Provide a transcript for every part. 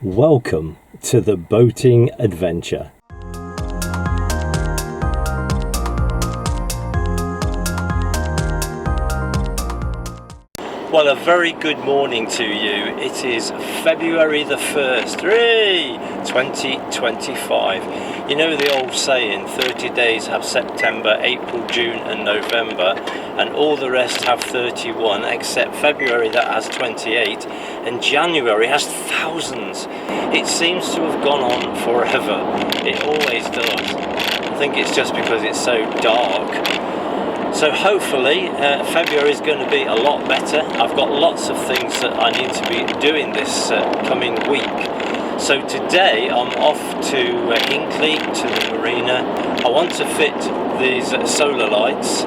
Welcome to the boating adventure. Well, a very good morning to you. It is February the 1st, 2025. You know the old saying, 30 days have September, April, June and November, and all the rest have 31, except February that has 28, and January has thousands. It seems to have gone on forever. It always does. I think it's just because it's so dark. So hopefully February is going to be a lot better. I've got lots of things that I need to be doing this coming week. So today I'm off to Hinckley, to the marina. I want to fit these solar lights.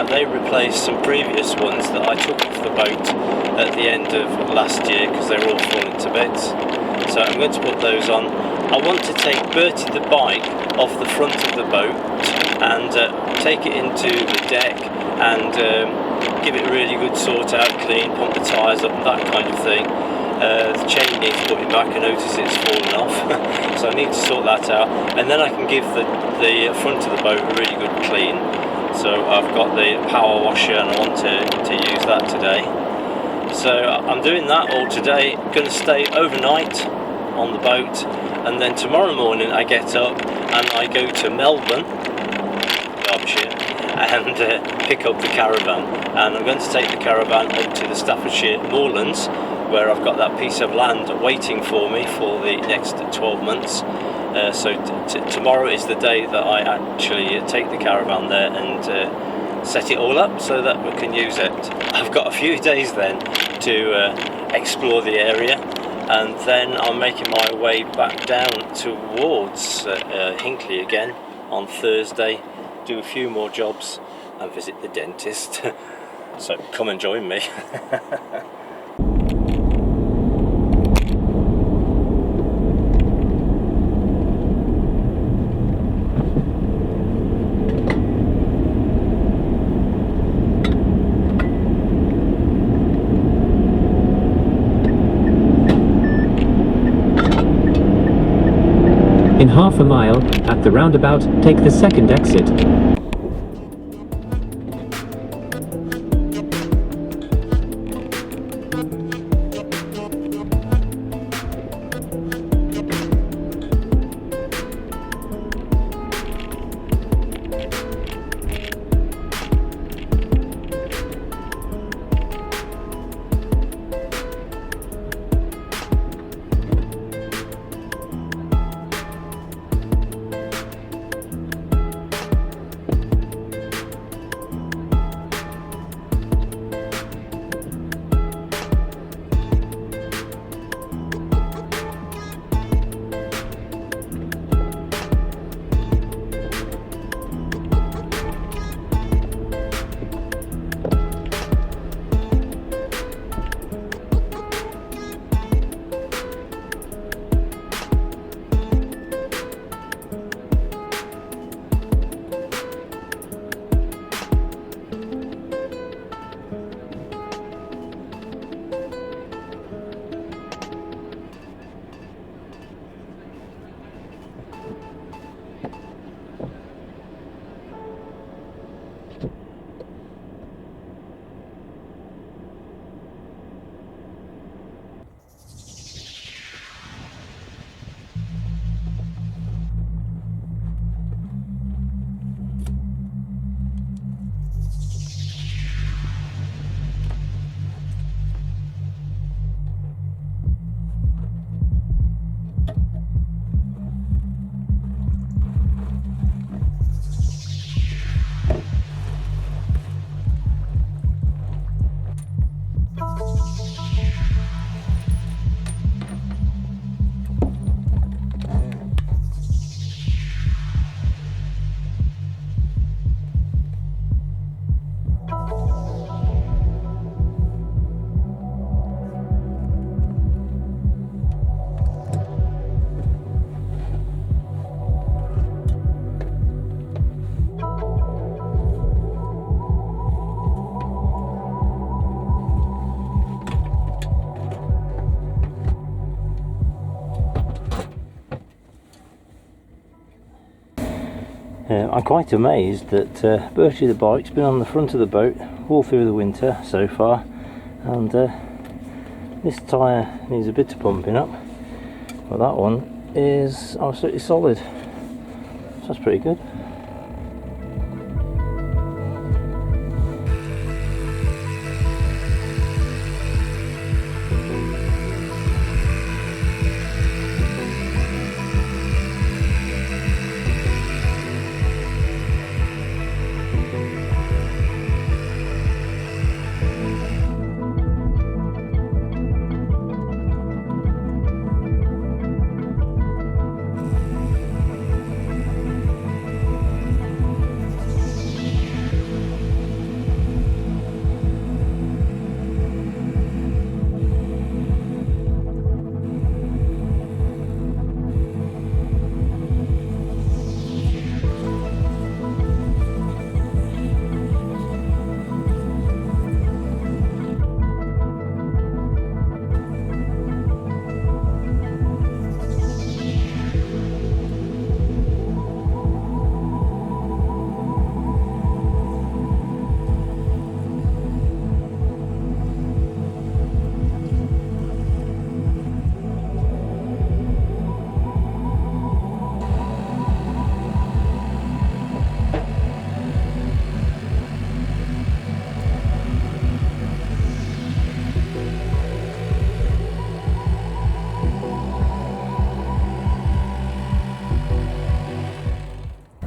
They replaced some previous ones that I took off the boat at the end of last year because they were all falling to bits. So I'm going to put those on. I want to take Bertie the bike off the front of the boat and take it into the deck and give it a really good sort out, clean, pump the tyres up, that kind of thing. The chain needs putting back. I notice it's fallen off, so I need to sort that out, and then I can give the front of the boat a really good clean. So I've got the power washer and I want to use that today. So I'm doing that all today. Going to stay overnight on the boat, and then tomorrow morning I get up and I go to Melbourne, Derbyshire, and pick up the Caravan. And I'm going to take the Caravan up to the Staffordshire Moorlands, where I've got that piece of land waiting for me for the next 12 months. So tomorrow is the day that I actually take the Caravan there and set it all up so that we can use it. I've got a few days then to explore the area, and then I'm making my way back down towards Hinckley again on Thursday, do a few more jobs and visit the dentist. So come and join me. In half a mile, at the roundabout, take the second exit. I'm quite amazed that Bertie the bike's been on the front of the boat all through the winter so far, and this tyre needs a bit of pumping up, but that one is absolutely solid, so that's pretty good.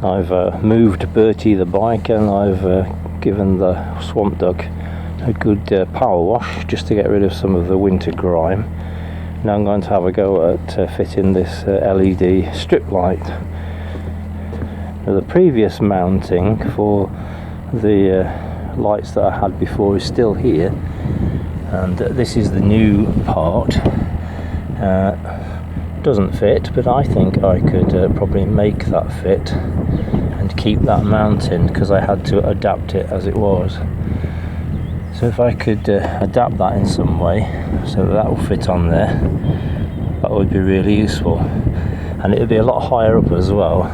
I've moved Bertie the bike, and I've given the swamp duck a good power wash just to get rid of some of the winter grime. Now I'm going to have a go at fitting this LED strip light. Now, the previous mounting for the lights that I had before is still here, and this is the new part. Doesn't fit, but I think I could probably make that fit and keep that mounting, because I had to adapt it as it was. So if I could adapt that in some way so that will fit on there, that would be really useful, and it would be a lot higher up as well.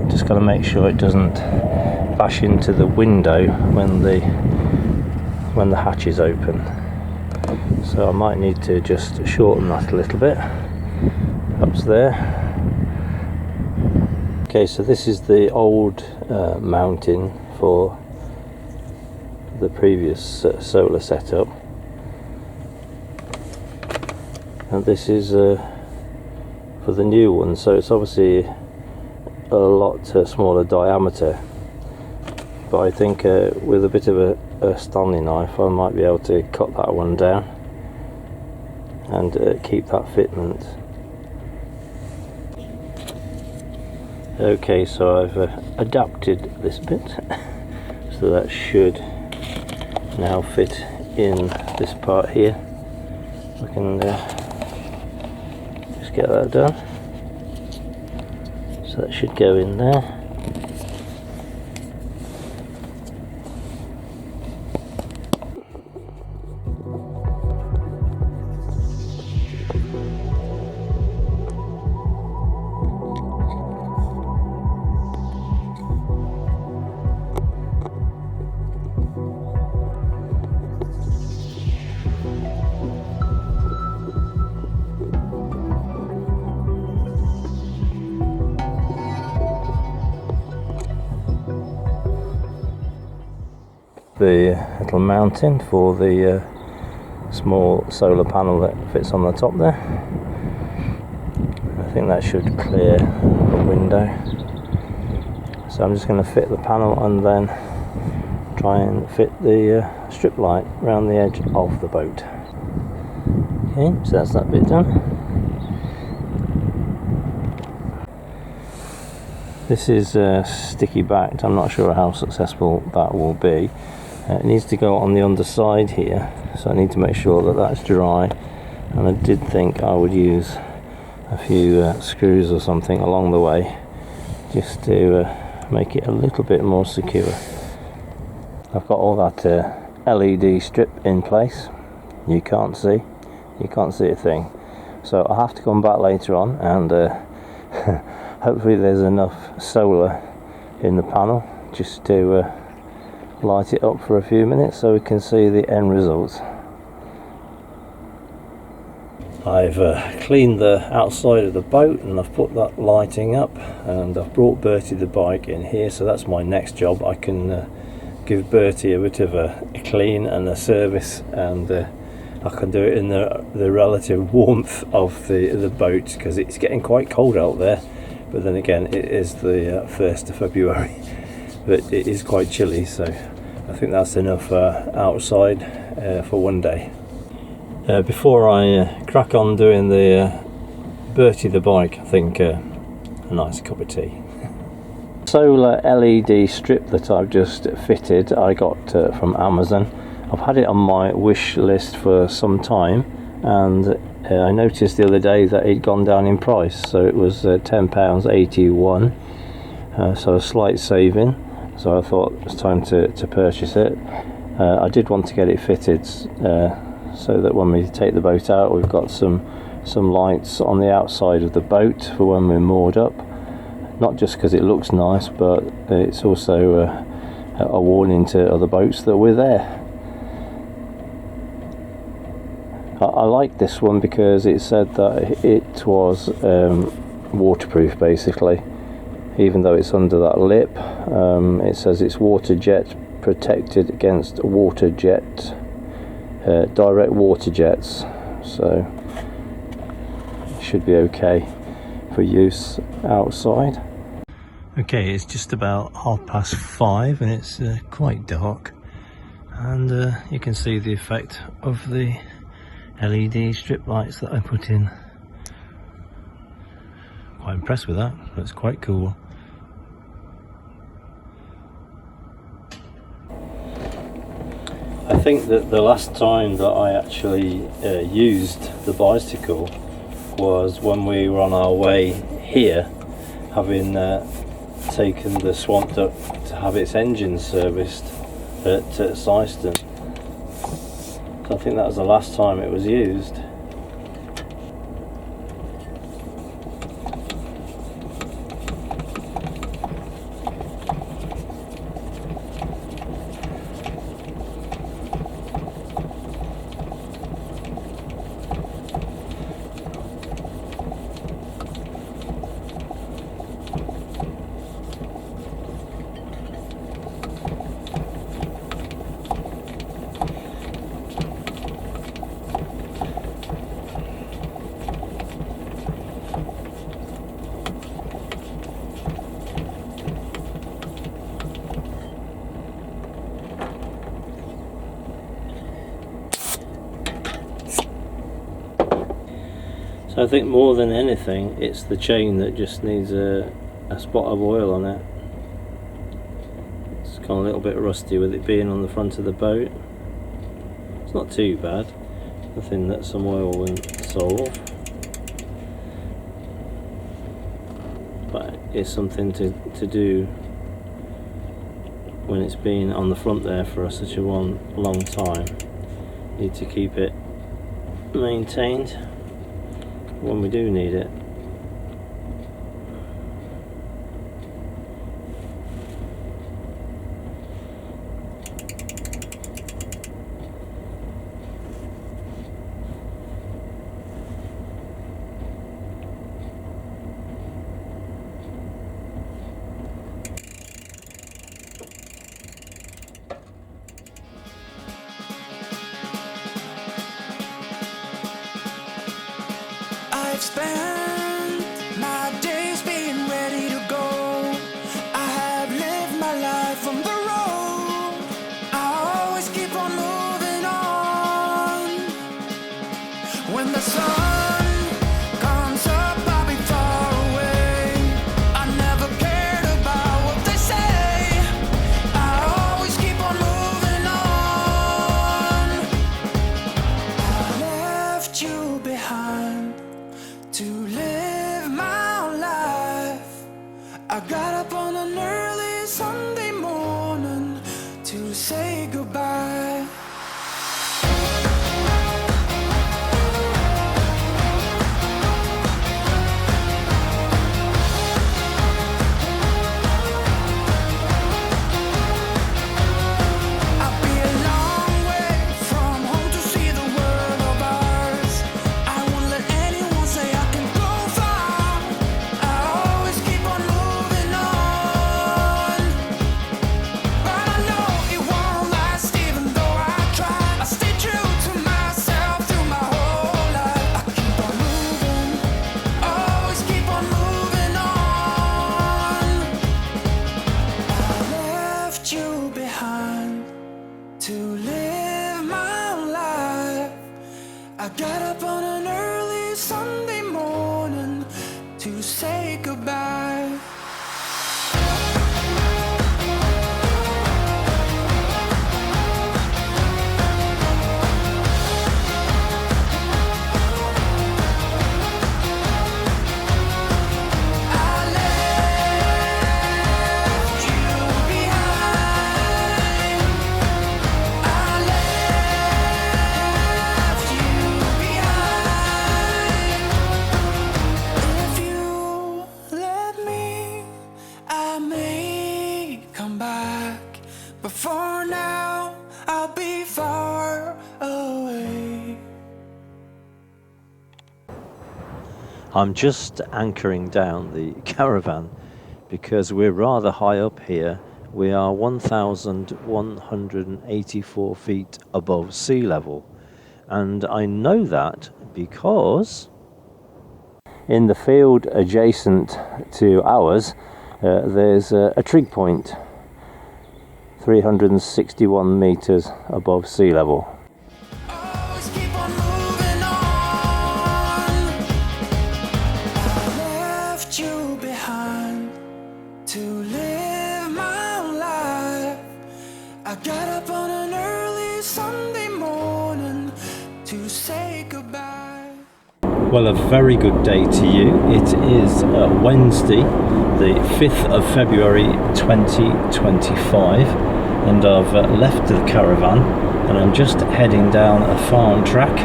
Just got to make sure it doesn't bash into the window when the hatch is open. So I might need to just shorten that a little bit. Up there. Okay, so this is the old mounting for the previous solar setup, and this is for the new one, so it's obviously a lot smaller diameter, but I think with a bit of a Stanley knife I might be able to cut that one down and keep that fitment. Okay, so I've adapted this bit so that should now fit in this part here. I can just get that done, so that should go in there. The little mounting for the small solar panel that fits on the top there. I think that should clear the window. So I'm just going to fit the panel and then try and fit the strip light around the edge of the boat. Okay, so that's that bit done. This is sticky backed. I'm not sure how successful that will be. It needs to go on the underside here, so I need to make sure that that's dry, and I did think I would use a few screws or something along the way just to make it a little bit more secure. I've got all that LED strip in place. You can't see a thing, so I'll have to come back later on and Hopefully there's enough solar in the panel just to light it up for a few minutes so we can see the end result. I've cleaned the outside of the boat and I've put that lighting up, and I've brought Bertie the bike in here, so that's my next job. I can give Bertie a bit of a clean and a service, and I can do it in the relative warmth of the boat, because it's getting quite cold out there. But then again, it is the 1st of February, but it is quite chilly, so I think that's enough outside for one day. Before I crack on doing the Bertie the bike, I think a nice cup of tea. Solar LED strip that I've just fitted, I got from Amazon. I've had it on my wish list for some time, and I noticed the other day that it'd gone down in price, so it was £10.81, so a slight saving. So I thought it's time to purchase it. I did want to get it fitted so that when we take the boat out, we've got some lights on the outside of the boat for when we're moored up. Not just because it looks nice, but it's also a warning to other boats that we're there. I like this one because it said that it was waterproof, basically. Even though it's under that lip, it says it's water jet protected against water jet, direct water jets, so it should be okay for use outside. Okay, it's just about 5:30 and it's quite dark, and you can see the effect of the LED strip lights that I put in. Quite impressed with that. That's quite cool. I think that the last time that I actually used the bicycle was when we were on our way here, having taken the Swamp Duck to have its engine serviced at Syston. So I think that was the last time it was used. So I think more than anything, it's the chain that just needs a spot of oil on it. It's gone a little bit rusty with it being on the front of the boat. It's not too bad, nothing that some oil wouldn't solve, but it's something to do when it's been on the front there for such a long time. Need to keep it maintained when we do need it. I've spent my days being ready to go. I have lived my life on the road. I always keep on moving on. When the sun comes up, I'll be far away. I never cared about what they say. I always keep on moving on. I left you behind to live my life. I got up on an early Sunday morning to say goodbye. I got up on an early Sunday morning to say goodbye. But for now, I'll be far away. I'm just anchoring down the caravan because we're rather high up here. We are 1,184 feet above sea level. And I know that because in the field adjacent to ours, there's a trig point. 361 meters above sea level. Always keep on moving on. I left you behind to live my life. I got up on an early Sunday morning to say goodbye. Well, a very good day to you. It is Wednesday, the 5th of February 2025. And I've left the caravan and I'm just heading down a farm track,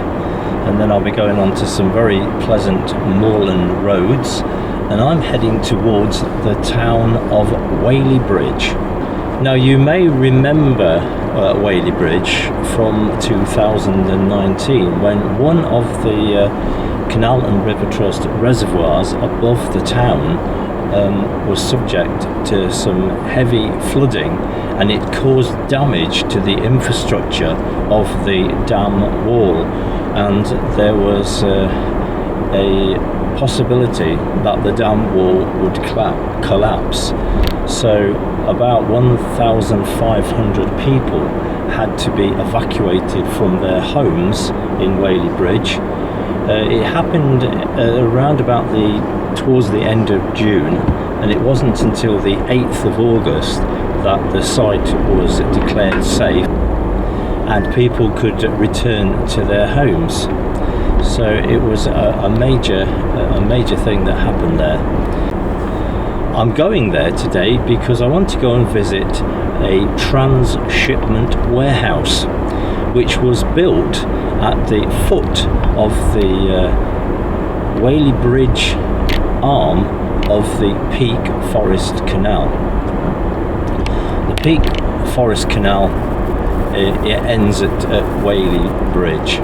and then I'll be going on to some very pleasant moorland roads, and I'm heading towards the town of Whaley Bridge. Now you may remember Whaley Bridge from 2019 when one of the Canal and River Trust reservoirs above the town was subject to some heavy flooding, and it caused damage to the infrastructure of the dam wall, and there was a possibility that the dam wall would collapse. So about 1,500 people had to be evacuated from their homes in Whaley Bridge. It happened around about towards the end of June, and it wasn't until the 8th of August that the site was declared safe and people could return to their homes. So it was a major thing that happened there. I'm going there today because I want to go and visit a transhipment warehouse which was built at the foot of the Whaley Bridge arm of the Peak Forest Canal. The Peak Forest Canal it ends at Whaley Bridge,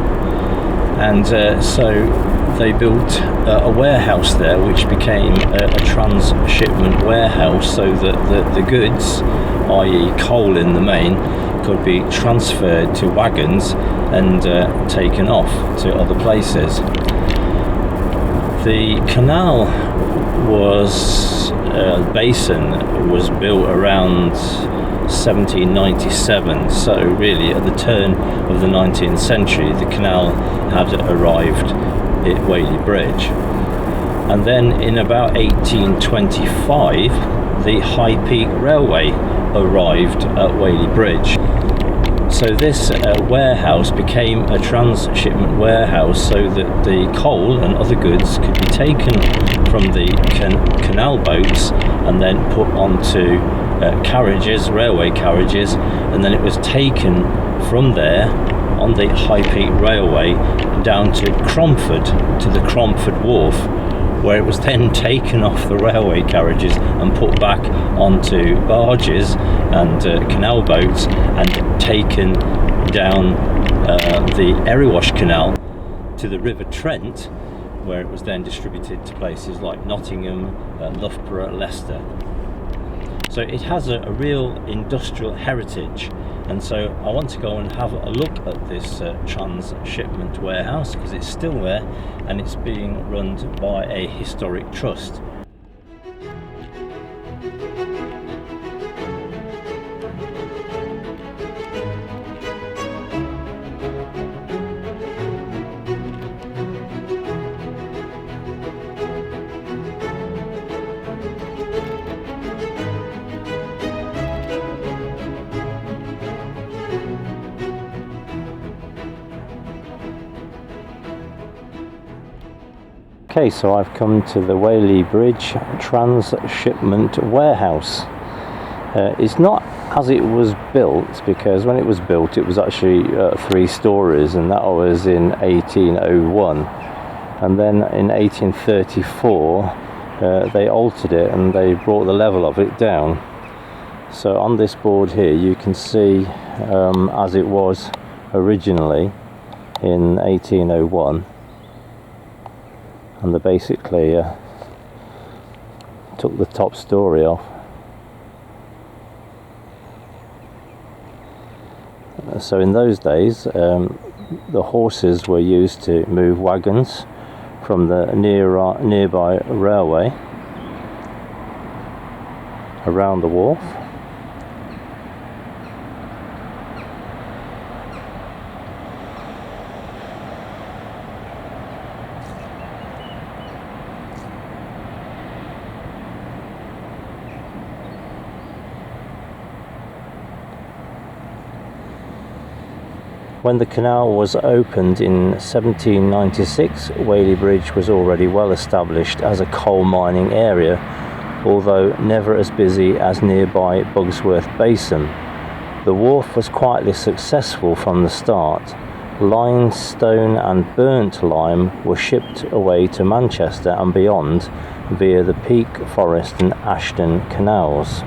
and so they built a warehouse there which became a transshipment warehouse, so that the goods, i.e. coal in the main, could be transferred to wagons and taken off to other places. The canal basin was built around 1797, so really at the turn of the 19th century the canal had arrived at Whaley Bridge, and then in about 1825 the High Peak Railway arrived at Whaley Bridge. So this warehouse became a transshipment warehouse, so that the coal and other goods could be taken from the canal boats and then put onto carriages, railway carriages, and then it was taken from there on the High Peak Railway down to Cromford, to the Cromford Wharf, where it was then taken off the railway carriages and put back onto barges and canal boats and taken down the Erewash Canal to the River Trent, where it was then distributed to places like Nottingham, Loughborough, Leicester. So it has a real industrial heritage, and so I want to go and have a look at this transshipment warehouse because it's still there and it's being run by a historic trust. Okay, so I've come to the Whaley Bridge Transhipment Warehouse. It's not as it was built, because when it was built it was actually 3 stories, and that was in 1801, and then in 1834 they altered it and they brought the level of it down. So on this board here you can see as it was originally in 1801, and they basically took the top story off. So in those days the horses were used to move wagons from the nearby railway around the wharf. When the canal was opened in 1796, Whaley Bridge was already well established as a coal mining area, although never as busy as nearby Bugsworth Basin. The wharf was quietly successful from the start. Limestone and burnt lime were shipped away to Manchester and beyond via the Peak, Forest and Ashton canals.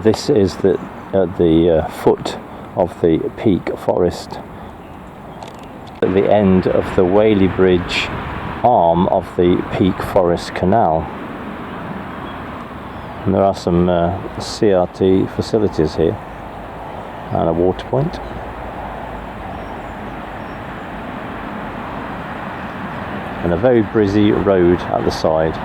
This is at the foot of the Peak Forest, at the end of the Whaley Bridge arm of the Peak Forest Canal. And there are some CRT facilities here and a water point. And a very busy road at the side.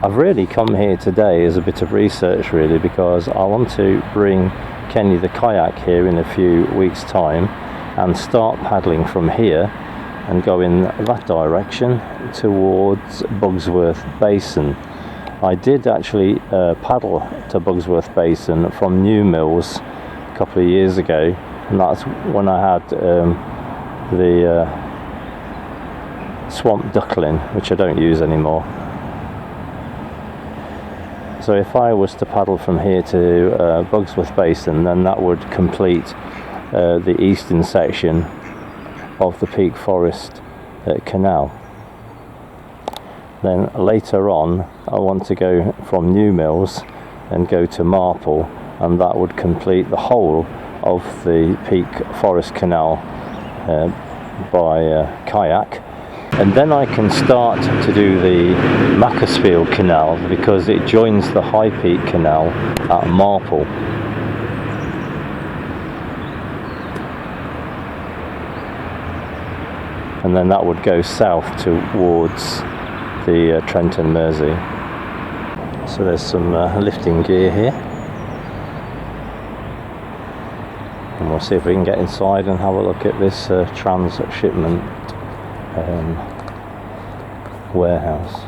I've really come here today as a bit of research, really, because I want to bring Kenny the kayak here in a few weeks' time and start paddling from here and go in that direction towards Bugsworth Basin. I did actually paddle to Bugsworth Basin from New Mills a couple of years ago, and that's when I had the swamp duckling, which I don't use anymore. So if I was to paddle from here to Bugsworth Basin, then that would complete the eastern section of the Peak Forest Canal. Then later on I want to go from New Mills and go to Marple, and that would complete the whole of the Peak Forest Canal by kayak. And then I can start to do the Macclesfield Canal, because it joins the High Peak Canal at Marple. And then that would go south towards the Trent and Mersey. So there's some lifting gear here. And we'll see if we can get inside and have a look at this transhipment warehouse.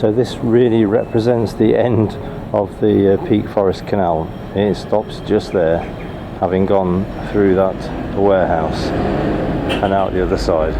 So this really represents the end of the Peak Forest Canal. It stops just there, having gone through that warehouse and out the other side.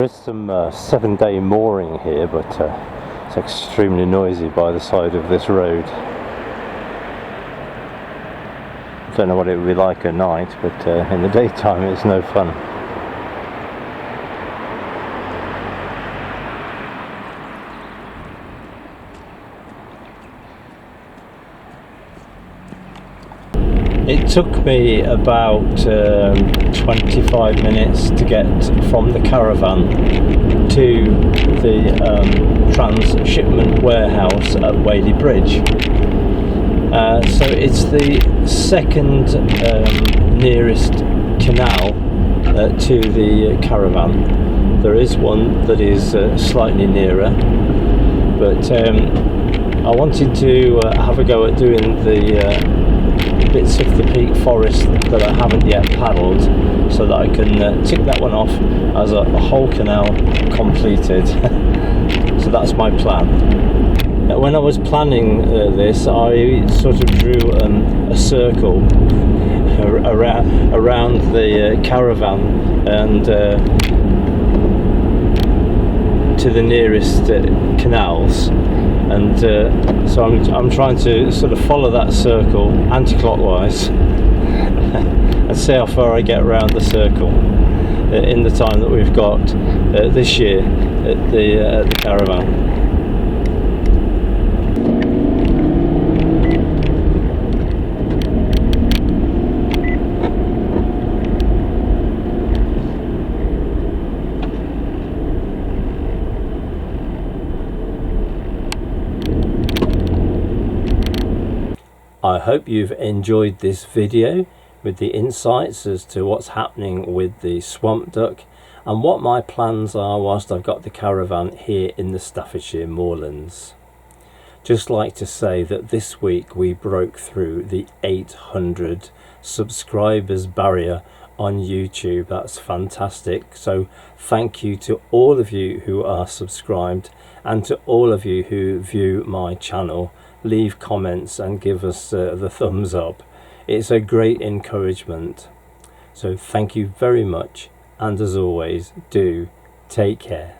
There is some 7-day mooring here, but it's extremely noisy by the side of this road. Don't know what it would be like at night, but in the daytime it's no fun. It took me about 25 minutes to get from the Caravan to the Transhipment Warehouse at Whaley Bridge. So it's the second nearest canal to the Caravan. There is one that is slightly nearer, but I wanted to have a go at doing the bits of the Peak Forest that I haven't yet paddled, so that I can tick that one off as a whole canal completed. So that's my plan. When I was planning this, I sort of drew a circle around the Caravan and to the nearest canals. And so I'm trying to sort of follow that circle anti-clockwise and see how far I get around the circle in the time that we've got this year at the Caravan. I hope you've enjoyed this video with the insights as to what's happening with the swamp duck and what my plans are whilst I've got the Caravan here in the Staffordshire Moorlands. Just like to say that this week we broke through the 800 subscribers barrier on YouTube. That's fantastic. So thank you to all of you who are subscribed and to all of you who view my channel. Leave comments and give us the thumbs up. It's a great encouragement. So thank you very much, and as always, do take care.